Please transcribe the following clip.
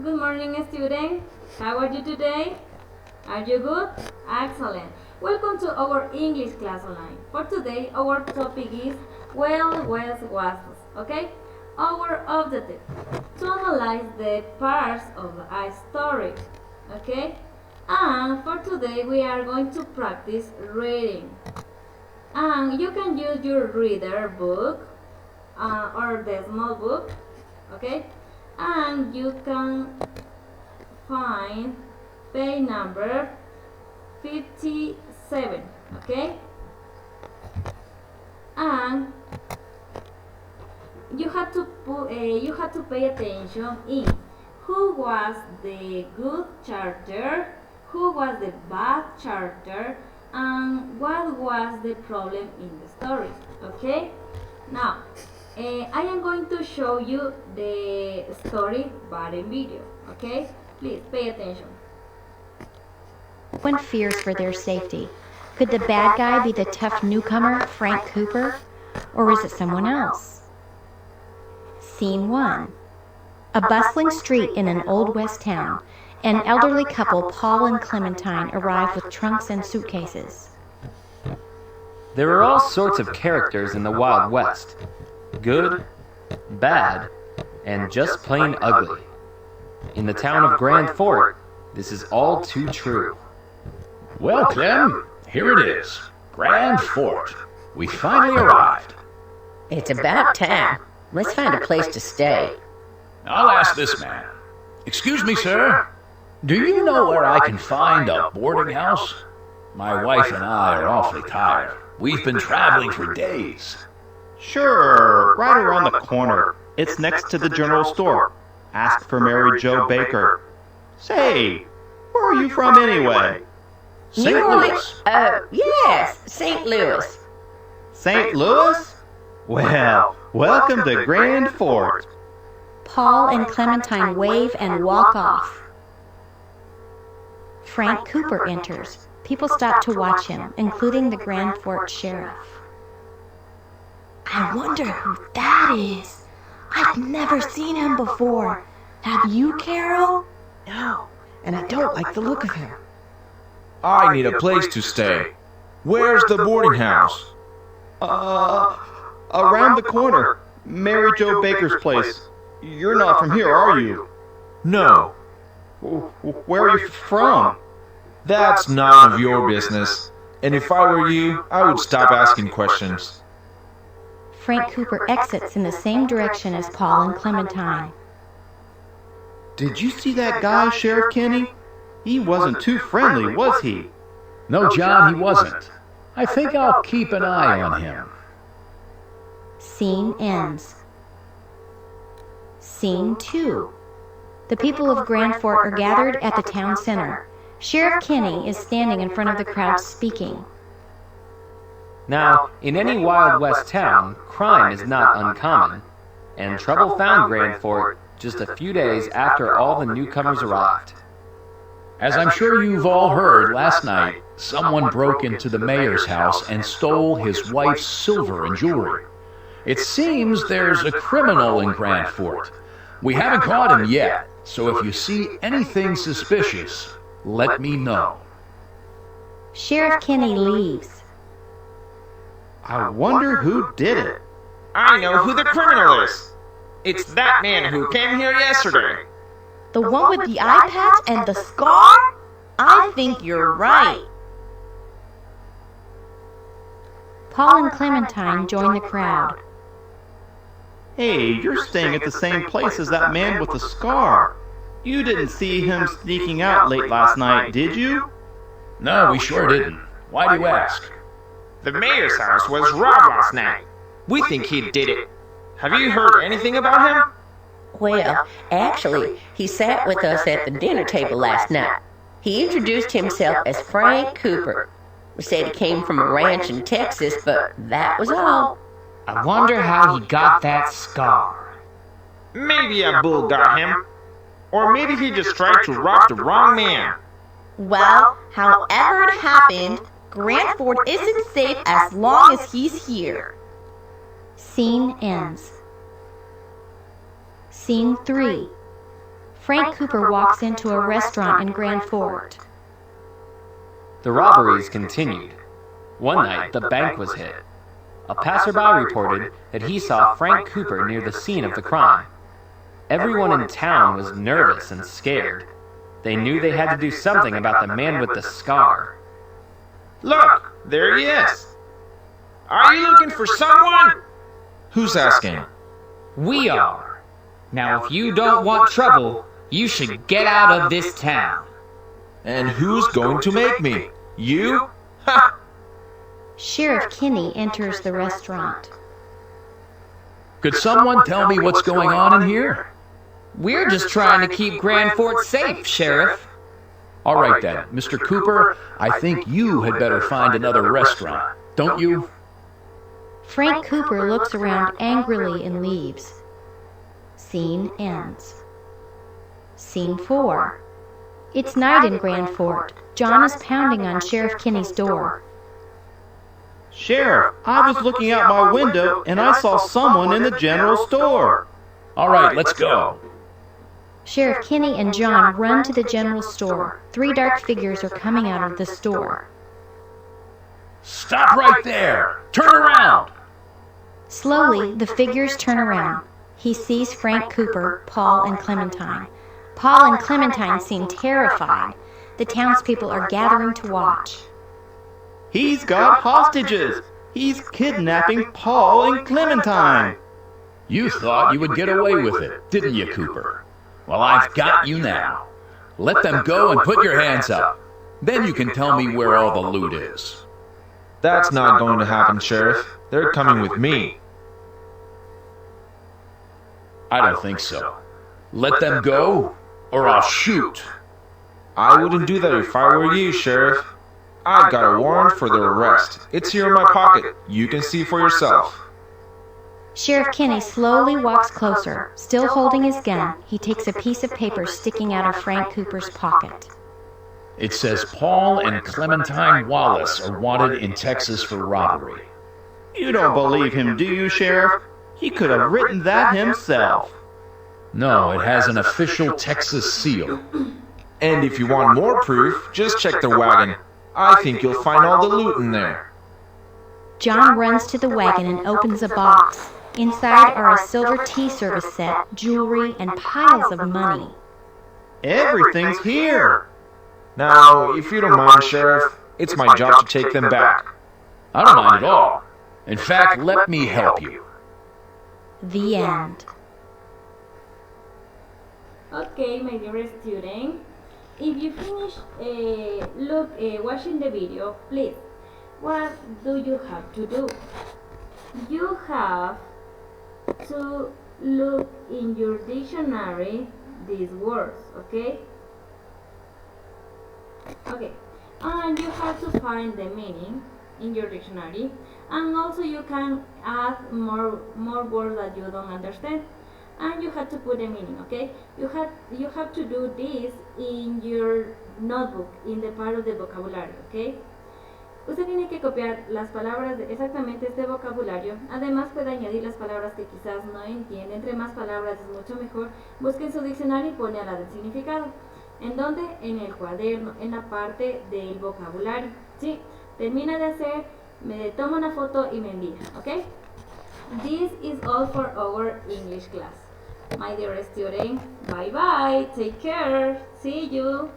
Good morning, student. How are you today? Are you good? Excellent. Welcome to our English class online. For today, our topic is was. Okay? Our objective to analyze the parts of a story. Okay? And for today, we are going to practice reading. And you can use your reader book or the small book. Okay? And you can find page number 57. Okay, and you have to pay attention in who was the good character, who was the bad character, and what was the problem in the story. Okay, now I am going to show you the story but in video. Okay, please pay attention. Everyone fears for their safety. Could the bad guy be the tough newcomer, Frank Cooper? Or is it someone else? Scene 1. A bustling street in an old west town. An elderly couple, Paul and Clementine, arrive with trunks and suitcases. There are all sorts of characters in the Wild West. Good, bad, and just plain ugly. In the town of Grand Fort, this is all too true. Well, Clem, here it is. Grand Fort. We finally arrived. It's about time. Let's find a place to stay. I'll ask this man. Excuse me, sir. Do you know where I can find a boarding house? My wife and I are awfully tired. We've been traveling for days. Sure, right around the corner. It's next to the general store. Ask for Mary Jo Baker. Say, where are you from anyway? St. Louis. Yes, St. Louis. St. Louis? Well, welcome to Grand Fort. Paul and Clementine wave and walk off. Frank Cooper enters. People stop to watch him, including the Grand Fort sheriff. I wonder who that is. I've never seen him before. Have you, Carol? No, and I don't like the look of him. I need a place to stay. Where's the boarding house? Around the corner. Mary Jo Baker's place. You're not from here, are you? No. Where are you from? That's none of your business. And if I were you, I would stop asking questions. Frank Cooper exits in the same direction as Paul and Clementine. Did you see that guy, Sheriff Kenny? He wasn't too friendly, was he? No, John, he wasn't. I think I'll keep an eye on him. Scene ends. Scene 2. The people of Grand Fort are gathered at the town center. Sheriff Kenny is standing in front of the crowd speaking. Now, in any Wild West town, crime is not uncommon, and trouble found Grand Fort just a few days after all the newcomers arrived. As I'm sure you've all heard, last night, someone broke into the mayor's house and stole his wife's silver and jewelry. It seems there's a criminal in Grand Fort. We haven't caught him yet, so if you see anything suspicious, let me know. Sheriff Kenny leaves. I wonder who did it. I know who the criminal is. It's that man who came here yesterday. The one with the eye patch and the scar? I think you're right. Paul and Clementine join the crowd. Hey, you're staying at the same place as that man with the scar. You didn't see him sneaking out late last night, did you? No, we sure didn't. Why do you ask? The mayor's house was robbed last night. We think he did it. Have you heard anything about him? Well, actually, he sat with us at the dinner table last night. He introduced himself as Frank Cooper. We said he came from a ranch in Texas, but that was all. I wonder how he got that scar. Maybe a bull got him. Or maybe he just tried to rob the wrong man. Well, however it happened, Grand Fort isn't safe as long as he's here. Scene ends. Scene 3. Frank Cooper walks into a restaurant in Grand Fort. The robberies continued. One night, the bank was hit. A passerby reported that he saw Frank Cooper near the scene of the crime. Everyone in town was nervous and scared. They knew they had to do something about the man with the scar. Look, there he is. Are you looking for someone? Who's asking? We are. Now, if you don't want trouble, you should get out of this town. And who's going to make me? You? Ha! Sheriff Kinney enters the restaurant. Could someone tell me what's going on in here? We're just trying to keep Grand Fort safe, Sheriff. All right then, Mr. Cooper, I think you had better find another restaurant, don't you? Frank Cooper looks around angrily and leaves. Scene ends. Scene 4. It's night in Grand Fort. John is pounding on Sheriff Kinney's door. Sheriff, I was looking out my window and I saw someone in the general store. All right, let's go. Sheriff Kinney and John run to the general store. 3 dark figures are coming out of the store. Stop right there! Turn around! Slowly, the figures turn around. He sees Frank Cooper, Paul, and Clementine. Paul and Clementine seem terrified. The townspeople are gathering to watch. He's got hostages. He's kidnapping Paul and Clementine. You thought you would get away with it, didn't you, Cooper? Well, I've got you now. Let them go and put your hands up. Then you can tell me where all the loot is. That's not going to happen, Sheriff. They're coming with me. I don't think so. Let them go, or I'll shoot. I wouldn't do that if I were you, Sheriff. I've got a warrant for their arrest. It's here in my pocket. You can see for yourself. Sheriff Kinney slowly walks closer. Still holding his gun, he takes a piece of paper sticking out of Frank Cooper's pocket. It says Paul and Clementine Wallace are wanted in Texas for robbery. You don't believe him, do you, Sheriff? He could have written that himself. No, it has an official Texas seal. And if you want more proof, just check their wagon. I think you'll find all the loot in there. John runs to the wagon and opens a box. Inside are a silver tea service set, jewelry, and piles of money. Everything's here. Now, if you don't mind, Sheriff, it's my job to take them back. I don't mind at all. In fact, let me help you. The end. Okay, my dear student, if you finish watching the video, please, what do you have to do? You have to look in your dictionary these words, okay? Okay, and you have to find the meaning in your dictionary, and also you can add more words that you don't understand, and you have to put the meaning, okay? You have to do this in your notebook, in the part of the vocabulary, okay? Usted tiene que copiar las palabras de exactamente este vocabulario. Además puede añadir las palabras que quizás no entiende. Entre más palabras es mucho mejor. Busque en su diccionario y pone a la del significado. ¿En dónde? En el cuaderno, en la parte del vocabulario. ¿Sí? Termina de hacer, me toma una foto y me envía, ¿ok? This is all for our English class. My dear student, bye bye, take care, see you.